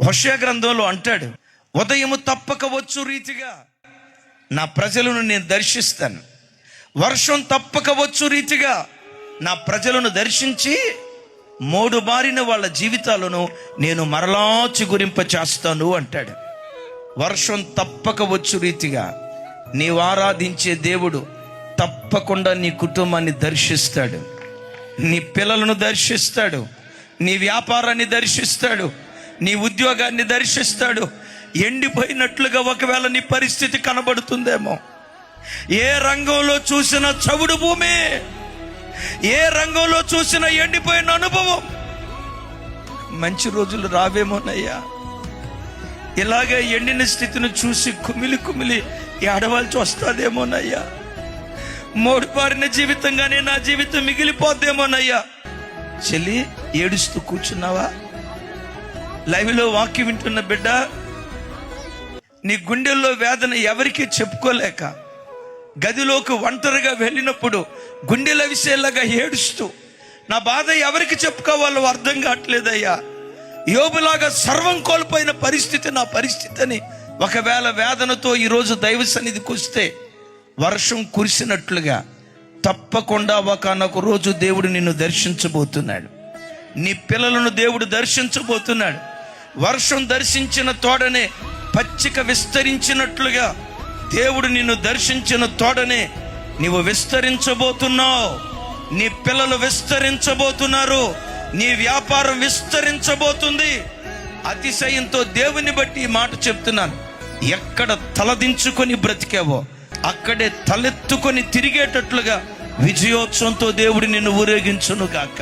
హోషేయ గ్రంథంలో అంటాడు, ఉదయము తప్పక వచ్చు రీతిగా నా ప్రజలను నేను దర్శిస్తాను. వర్షం తప్పక వచ్చు రీతిగా నా ప్రజలను దర్శించి మోడు బారిన వాళ్ళ జీవితాలను నేను మరలా చిగురింప చేస్తాను అంటాడు. వర్షం తప్పక వచ్చు రీతిగా నీవు ఆరాధించే దేవుడు తప్పకుండా నీ కుటుంబాన్ని దర్శిస్తాడు, నీ పిల్లలను దర్శిస్తాడు, నీ వ్యాపారాన్ని దర్శిస్తాడు, నీ ఉద్యోగాన్ని దర్శిస్తాడు. ఎండిపోయినట్లుగా ఒకవేళ నీ పరిస్థితి కనబడుతుందేమో, ఏ రంగంలో చూసిన చవుడు భూమి, ఏ రంగంలో చూసిన ఎండిపోయిన అనుభవం, మంచి రోజులు రావేమోనయ్యా. ఇలాగే ఎండిన స్థితిని చూసి కుమిలి కుమిలి ఏడవాల్సి వస్తుందేమోనయ్యా. మోడుపారిన జీవితంగానే నా జీవితం మిగిలిపోద్దేమోనయ్యా. చెల్లి, ఏడుస్తూ కూర్చున్నావా? లైవ్లో వాక్యం వింటున్న బిడ్డ, నీ గుండెల్లో వేదన ఎవరికి చెప్పుకోలేక గదిలోకి ఒంటరిగా వెళ్ళినప్పుడు గుండెల విషయాలుగా ఏడుస్తూ నా బాధ ఎవరికి చెప్పుకోవాలో అర్థం కావట్లేదయ్యా. యోబులాగా సర్వం కోల్పోయిన పరిస్థితి నా పరిస్థితి అని ఒకవేళ వేదనతో ఈరోజు దైవ సన్నిధికి వస్తే, వర్షం కురిసినట్లుగా తప్పకుండా ఒకనొక రోజు దేవుడు నిన్ను దర్శించబోతున్నాడు, నీ పిల్లలను దేవుడు దర్శించబోతున్నాడు. వర్షం దర్శించిన తోడనే పచ్చిక విస్తరించినట్లుగా దేవుడు నిన్ను దర్శించిన తోడనే నీవు విస్తరించబోతున్నావు, నీ పిల్లలు విస్తరించబోతున్నారు, నీ వ్యాపారం విస్తరించబోతుంది. అతిశయంతో దేవుని బట్టి ఈ మాట చెప్తున్నాను, ఎక్కడ తలదించుకొని బ్రతికావో అక్కడే తలెత్తుకొని తిరిగేటట్లుగా విజయోత్సవంతో దేవుడు నిన్ను ఊరేగించును గాక.